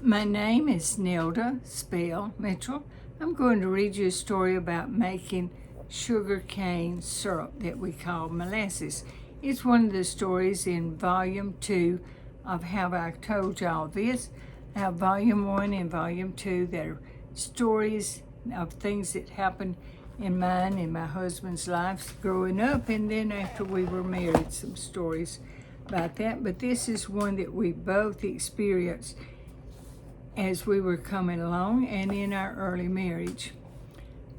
My name is Nelda Spell Mitchell. I'm going to read you a story about making sugar cane syrup that we call molasses. It's one of the stories in volume 2 of Have I Told Y'all This? I have volume 1 and volume 2 that are stories of things that happened in mine and my husband's lives growing up, and then after we were married, some stories about that. But this is one that we both experienced as we were coming along and in our early marriage.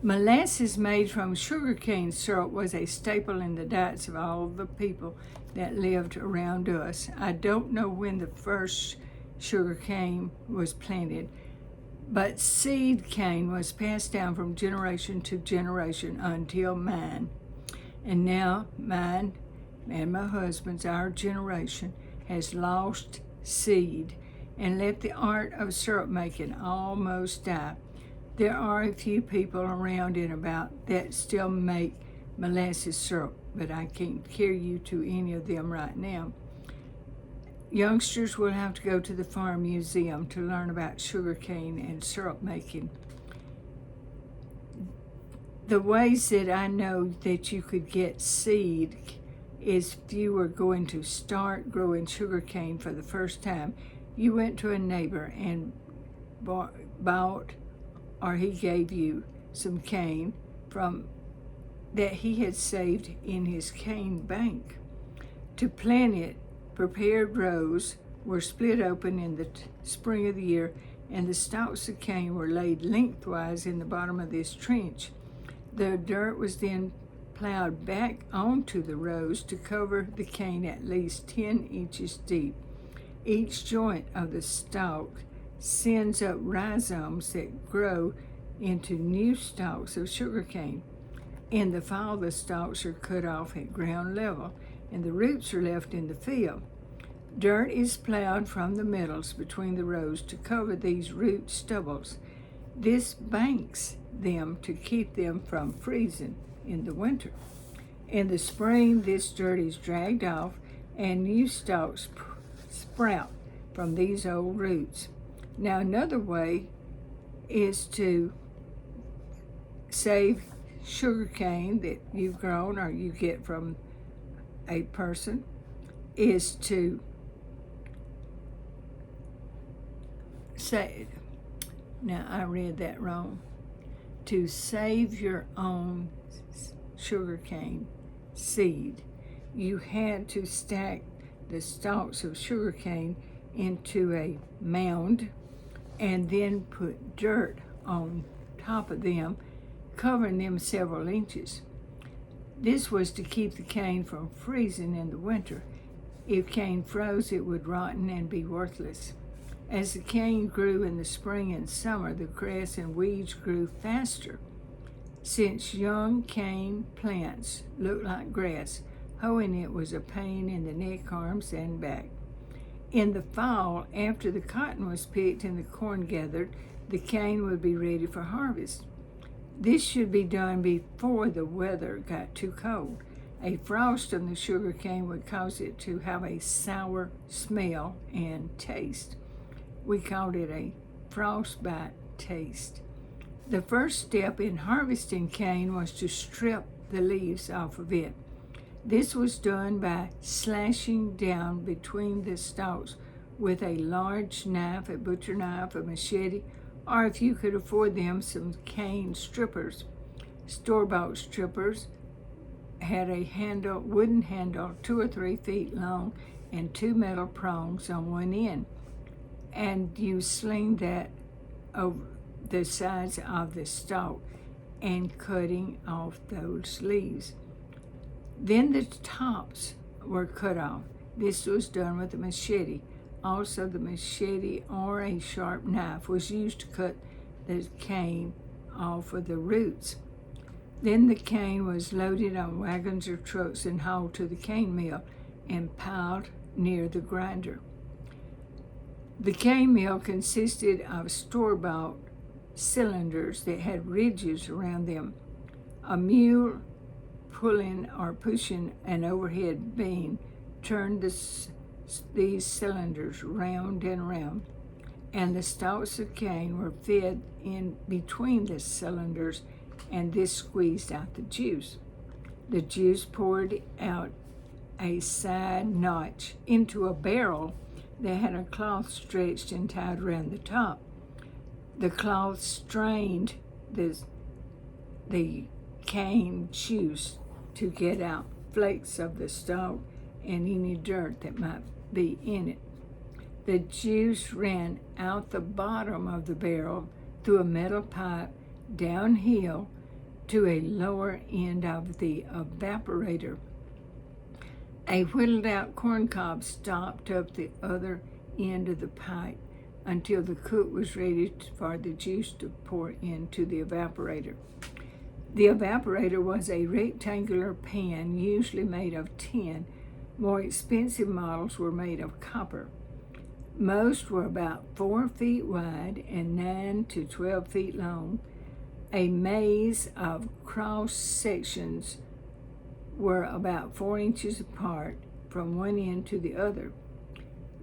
Molasses made from sugarcane syrup was a staple in the diets of all the people that lived around us. I don't know when the first sugarcane was planted, but seed cane was passed down from generation to generation until mine. And now mine and my husband's, our generation, has lost seed and let the art of syrup making almost die. There are a few people around and about that still make molasses syrup, but I can't carry you to any of them right now. Youngsters will have to go to the Farm Museum to learn about sugarcane and syrup making. The ways that I know that you could get seed is if you were going to start growing sugarcane for the first time. You went to a neighbor and bought, or he gave you some cane from that he had saved in his cane bank. To plant it, prepared rows were split open in the spring of the year, and the stalks of cane were laid lengthwise in the bottom of this trench. The dirt was then plowed back onto the rows to cover the cane at least 10 inches deep. Each joint of the stalk sends up rhizomes that grow into new stalks of sugarcane. In the fall, the stalks are cut off at ground level, and the roots are left in the field. Dirt is plowed from the middles between the rows to cover these root stubbles. This banks them to keep them from freezing in the winter. In the spring, this dirt is dragged off, and new stalks sprout from these old roots. Now, another way is to save sugar cane that you've grown or you get from a person is to say, now I read that wrong, to save your own sugar cane seed. You had to stack the stalks of sugar cane into a mound and then put dirt on top of them, covering them several inches. This was to keep the cane from freezing in the winter. If cane froze, it would rotten and be worthless. As the cane grew in the spring and summer, the grass and weeds grew faster. Since young cane plants looked like grass, hoeing it was a pain in the neck, arms, and back. In the fall, after the cotton was picked and the corn gathered, the cane would be ready for harvest. This should be done before the weather got too cold. A frost on the sugar cane would cause it to have a sour smell and taste. We called it a frostbite taste. The first step in harvesting cane was to strip the leaves off of it. This was done by slashing down between the stalks with a large knife, a butcher knife, a machete, or if you could afford them, some cane strippers. Store-bought strippers had a wooden handle 2 or 3 feet long and 2 metal prongs on one end, and you sling that over the sides of the stalk and cutting off those leaves. Then the tops were cut off. This was done with a machete. Also, the machete or a sharp knife was used to cut the cane off of the roots. Then the cane was loaded on wagons or trucks and hauled to the cane mill and piled near the grinder. The cane mill consisted of store-bought cylinders that had ridges around them. A mule pulling or pushing an overhead beam turned these cylinders round and round. and the stalks of cane were fed in between the cylinders, and this squeezed out the juice. The juice poured out a side notch into a barrel that had a cloth stretched and tied around the top. The cloth strained the cane juice to get out flakes of the stalk and any dirt that might be in it. The juice ran out the bottom of the barrel through a metal pipe downhill to a lower end of the evaporator. A whittled out corn cob stopped up the other end of the pipe until the cook was ready for the juice to pour into the evaporator. The evaporator was a rectangular pan usually made of tin. More expensive models were made of copper. Most were about 4 feet wide and 9 to 12 feet long. A maze of cross sections were about 4 inches apart from one end to the other.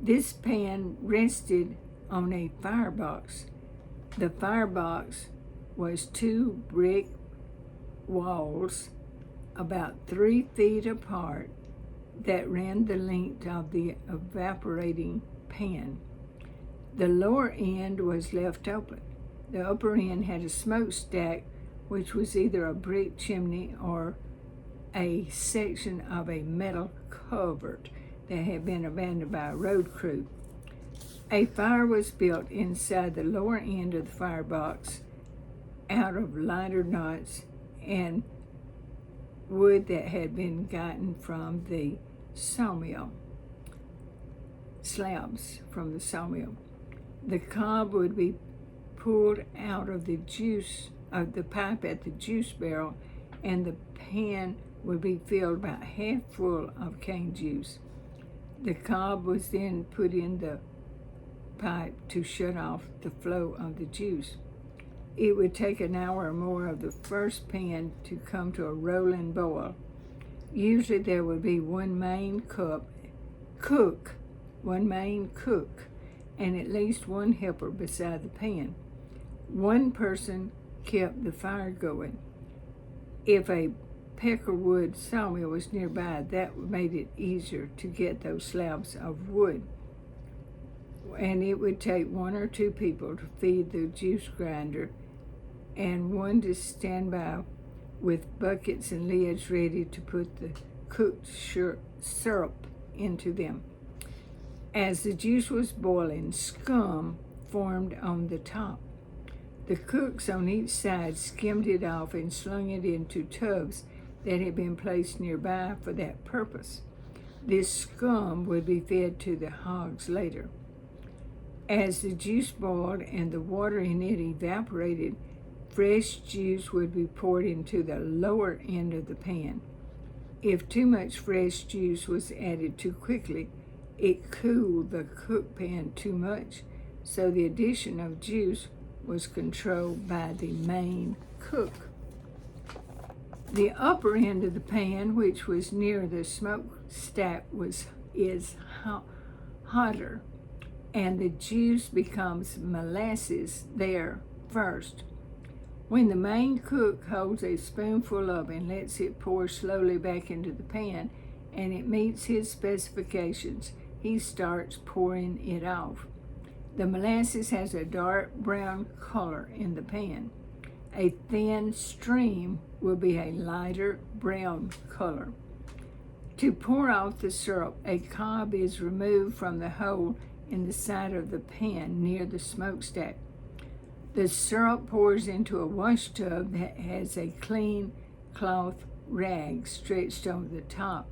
This pan rested on a firebox. The firebox was 2 brick walls about 3 feet apart that ran the length of the evaporating pan. The lower end was left open. The upper end had a smokestack, which was either a brick chimney or a section of a metal covert that had been abandoned by a road crew. A fire was built inside the lower end of the firebox out of lighter knots and wood that had been gotten from the sawmill, slabs from the sawmill. The cob would be pulled out of the juice of the pipe at the juice barrel, and the pan would be filled about half full of cane juice. The cob was then put in the pipe to shut off the flow of the juice. It would take an hour or more of the first pan to come to a rolling boil. Usually there would be one main cook, and at least one helper beside the pan. One person kept the fire going. If a peckerwood sawmill was nearby, that made it easier to get those slabs of wood. And it would take 1 or 2 people to feed the juice grinder and one to stand by with buckets and lids ready to put the cooked syrup into them. As the juice was boiling, scum formed on the top. The cooks on each side skimmed it off and slung it into tubs that had been placed nearby for that purpose. This scum would be fed to the hogs later. As the juice boiled and the water in it evaporated, fresh juice would be poured into the lower end of the pan. If too much fresh juice was added too quickly, it cooled the cook pan too much, so the addition of juice was controlled by the main cook. The upper end of the pan, which was near the smokestack, is hotter, and the juice becomes molasses there first. When the main cook holds a spoonful of and lets it pour slowly back into the pan, and it meets his specifications, he starts pouring it off. The molasses has a dark brown color in the pan. A thin stream will be a lighter brown color. To pour off the syrup, a cob is removed from the hole in the side of the pan near the smokestack. The syrup pours into a wash tub that has a clean cloth rag stretched over the top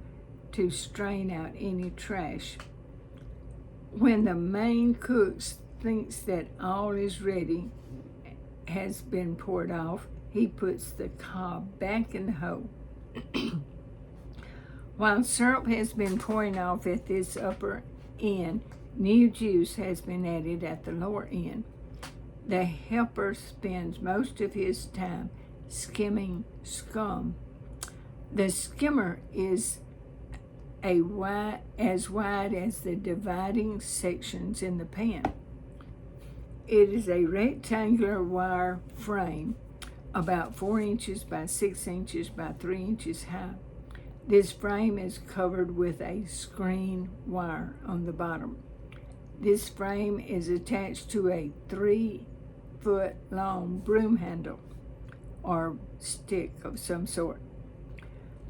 to strain out any trash. When the main cook thinks that all is ready, has been poured off, he puts the cob back in the hole. While syrup has been pouring off at this upper end, new juice has been added at the lower end. The helper spends most of his time skimming scum. The skimmer is as wide as the dividing sections in the pan. It is a rectangular wire frame about 4 inches by 6 inches by 3 inches high. This frame is covered with a screen wire on the bottom. This frame is attached to a 3-foot long broom handle or stick of some sort.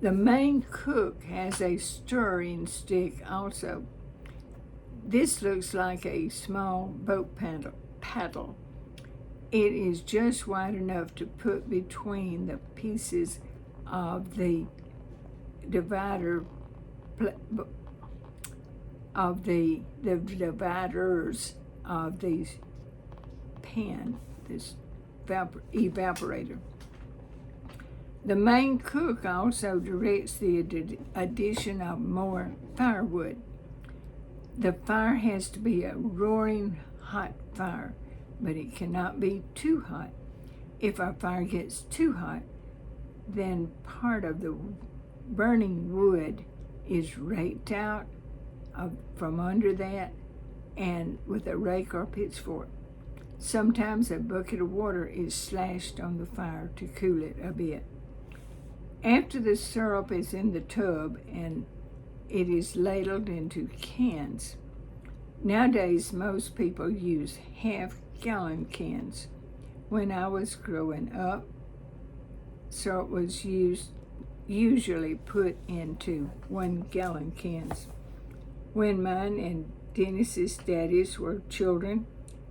The main cook has a stirring stick also. This looks like a small boat paddle. It is just wide enough to put between the pieces of the dividers of the pan, this evaporator. The main cook also directs the addition of more firewood. The fire has to be a roaring hot fire, but it cannot be too hot. If our fire gets too hot, then part of the burning wood is raked out from under that and with a rake or pitchfork. Sometimes a bucket of water is slashed on the fire to cool it a bit. After the syrup is in the tub and it is ladled into cans. Nowadays, most people use half-gallon cans. When I was growing up, syrup was usually put into 1-gallon cans. When mine and Dennis's daddies were children,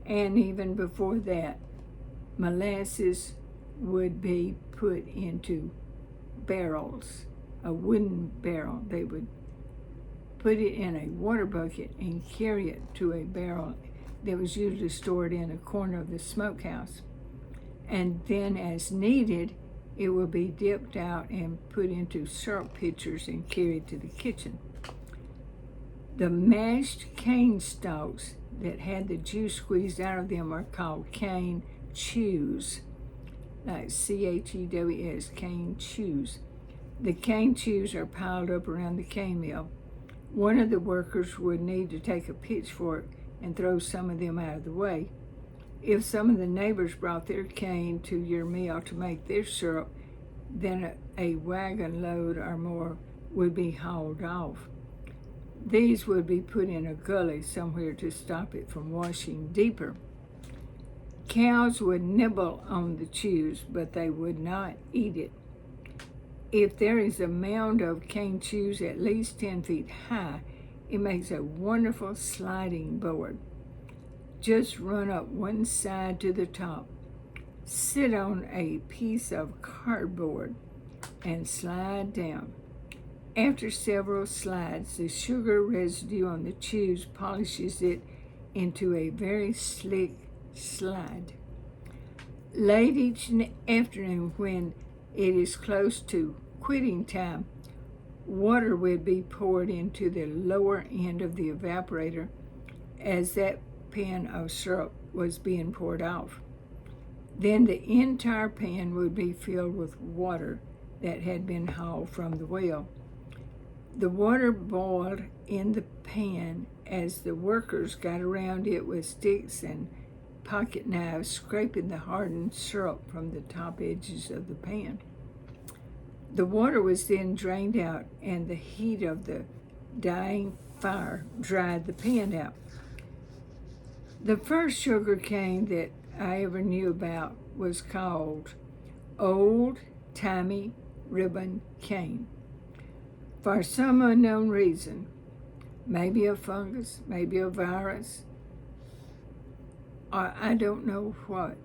and even before that, molasses would be put into barrels, a wooden barrel. They would put it in a water bucket and carry it to a barrel that was usually stored in a corner of the smokehouse. And then as needed, it will be dipped out and put into syrup pitchers and carried to the kitchen. The mashed cane stalks that had the juice squeezed out of them are called cane chews, like C-H-E-W-S, cane chews. The cane chews are piled up around the cane mill. One of the workers would need to take a pitchfork and throw some of them out of the way. If some of the neighbors brought their cane to your mill to make their syrup, then a wagon load or more would be hauled off. These would be put in a gully somewhere to stop it from washing deeper. Cows would nibble on the chews, but they would not eat it. If there is a mound of cane chews at least 10 feet high, it makes a wonderful sliding board. Just run up one side to the top, sit on a piece of cardboard, and slide down. After several slides, the sugar residue on the chews polishes it into a very slick slide. Late each afternoon, when it is close to quitting time, water would be poured into the lower end of the evaporator as that pan of syrup was being poured off. Then the entire pan would be filled with water that had been hauled from the well. The water boiled in the pan as the workers got around it with sticks and pocket knives, scraping the hardened syrup from the top edges of the pan. The water was then drained out, and the heat of the dying fire dried the pan out. The first sugar cane that I ever knew about was called Old Timey Ribbon Cane. For some unknown reason, maybe a fungus, maybe a virus, or I don't know what,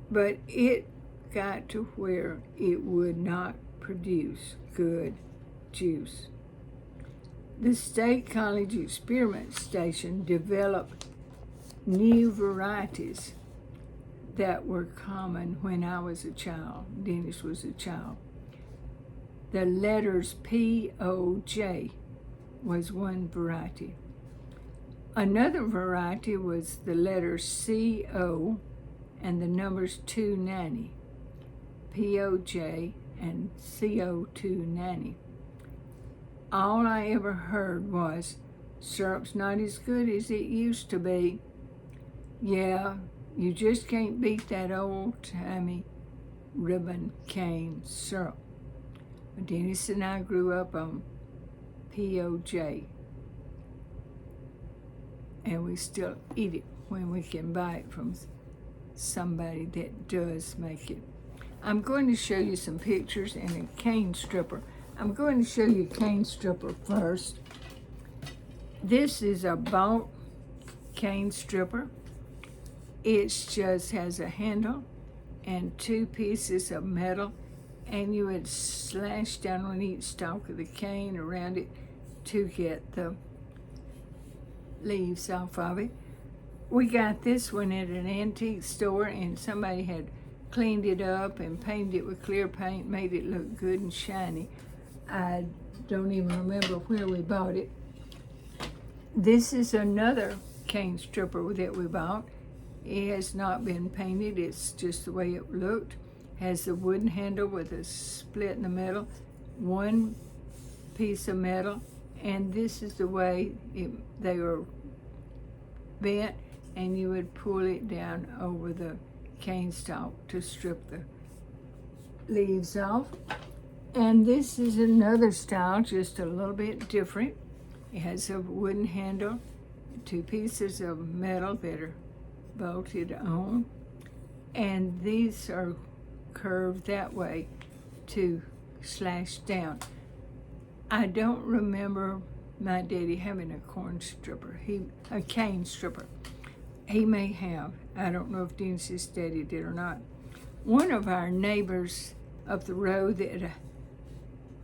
but it got to where it would not produce good juice. The State College Experiment Station developed new varieties that were common when I was a child. Dennis was a child. The letters P-O-J was one variety. Another variety was the letter C-O and the numbers 290. P-O-J and C-O 290. All I ever heard was, syrup's not as good as it used to be. Yeah, you just can't beat that old-timey ribbon cane syrup. Dennis and I grew up on POJ, and we still eat it when we can buy it from somebody that does make it. I'm going to show you some pictures and a cane stripper. I'm going to show you a cane stripper first. This is a bought cane stripper. It just has a handle and two pieces of metal, and you would slash down on each stalk of the cane around it to get the leaves off of it. We got this one at an antique store, and somebody had cleaned it up and painted it with clear paint, made it look good and shiny. I don't even remember where we bought it. This is another cane stripper that we bought. It has not been painted, it's just the way it looked. Has a wooden handle with a split in the middle, one piece of metal, and this is the way they were bent, and you would pull it down over the cane stalk to strip the leaves off. And this is another style, just a little bit different. It has a wooden handle, two pieces of metal that are bolted on, and these are curved that way to slash down. I don't remember my daddy having a cane stripper. He may have. I don't know if Dennis's daddy did or not. One of our neighbors up the road that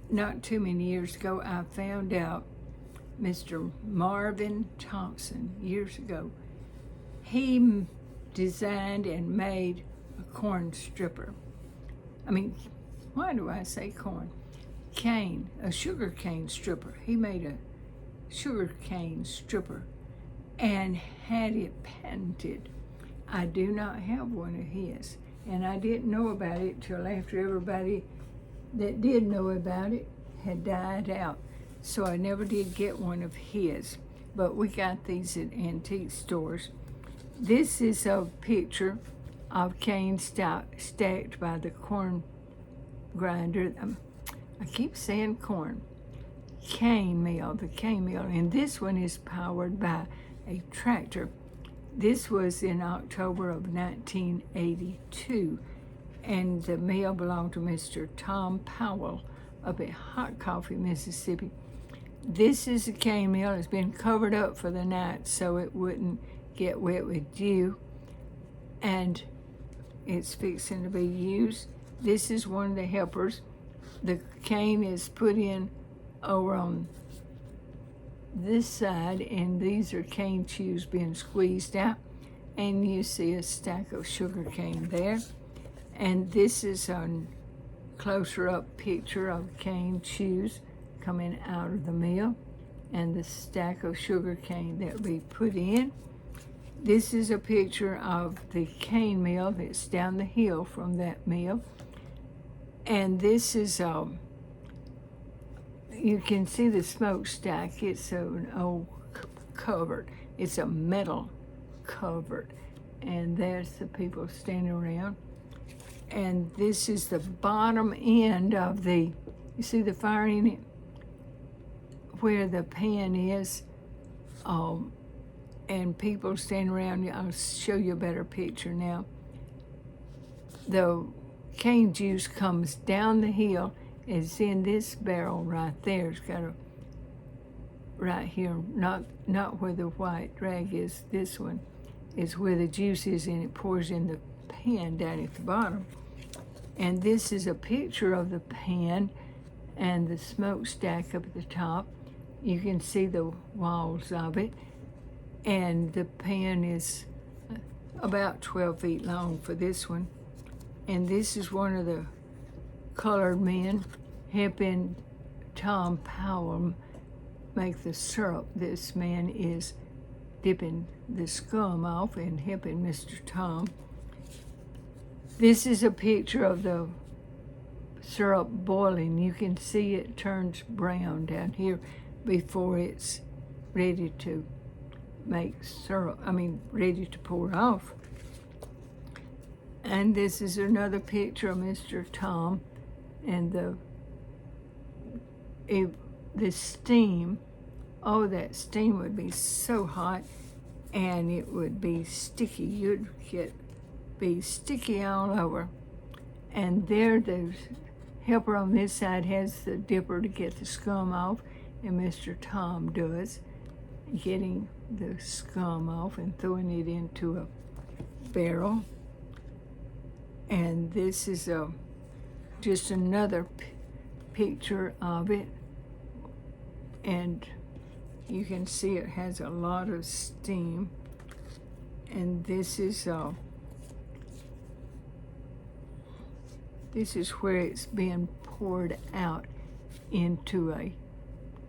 not too many years ago, I found out, Mr. Marvin Thompson, years ago, he designed and made a corn stripper. Why do I say corn? Cane, a sugar cane stripper. He made a sugar cane stripper and had it patented. I do not have one of his, and I didn't know about it till after everybody that did know about it had died out. So I never did get one of his, but we got these at antique stores. This is a picture of cane stacked by the corn grinder. I keep saying corn. Cane mill, the cane mill. And this one is powered by a tractor. This was in October of 1982. And the mill belonged to Mr. Tom Powell up at Hot Coffee, Mississippi. This is a cane mill. It's been covered up for the night so it wouldn't get wet with dew, and it's fixing to be used. This is one of the helpers. The cane is put in over on this side, and these are cane chews being squeezed out, and you see a stack of sugar cane there. And this is a closer up picture of cane chews coming out of the mill and the stack of sugar cane that we put in. This is a picture of the cane mill that's down the hill from that mill. And this is, you can see the smokestack. It's an old cupboard. It's a metal cupboard. And there's the people standing around. And this is the bottom end of the, you see the fire in it? Where the pan is, and people stand around. I'll show you a better picture now. The cane juice comes down the hill. It's in this barrel right there. It's got a, right here, not where the white rag is. This one is where the juice is, and it pours in the pan down at the bottom. And this is a picture of the pan and the smokestack up at the top. You can see the walls of it. And the pan is about 12 feet long for this one. And this is one of the colored men helping Tom Powell make the syrup. This man is dipping the scum off and helping Mr. Tom. This is a picture of the syrup boiling. You can see it turns brown down here before it's ready to make syrup, ready to pour off. And this is another picture of Mr. Tom and the steam. Oh, that steam would be so hot, and it would be sticky. You'd be sticky all over. And there, the helper on this side has the dipper to get the scum off, and Mr. Tom does, getting the scum off and throwing it into a barrel. And this is just another picture of it, and you can see it has a lot of steam. And this is where it's being poured out into a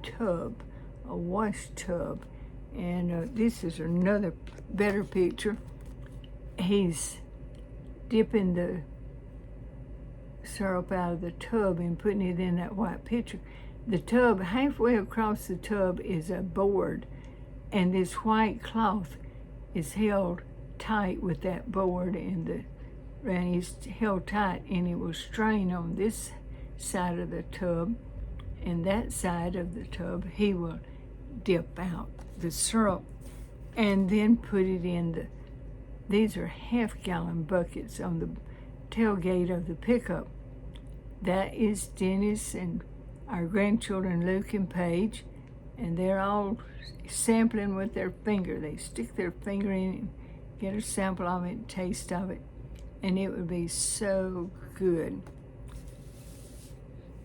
tub, a wash tub. And this is another better picture. He's dipping the syrup out of the tub and putting it in that white pitcher. The tub, halfway across the tub is a board, and this white cloth is held tight with that board, and he's held tight, and it will strain on this side of the tub, and that side of the tub he will dip out the syrup and then put it in these are half-gallon buckets on the tailgate of the pickup. That is Dennis and our grandchildren, Luke and Paige, and they're all sampling with their finger. They stick their finger in it and get a sample of it, taste of it, and it would be so good.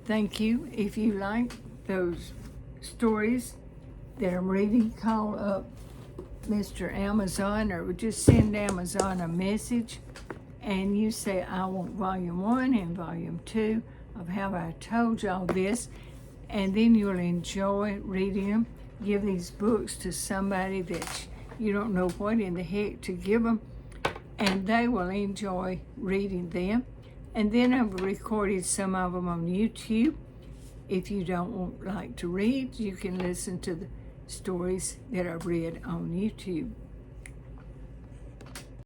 Thank you. If you like those stories that I'm reading, call up Mr. Amazon, or just send Amazon a message, and you say, I want volume 1 and volume 2 of Have I Told Y'all This, and then you'll enjoy reading them. Give these books to somebody that you don't know what in the heck to give them, and they will enjoy reading them. And then I've recorded some of them on YouTube. If you don't like to read, you can listen to the stories that I've read on YouTube.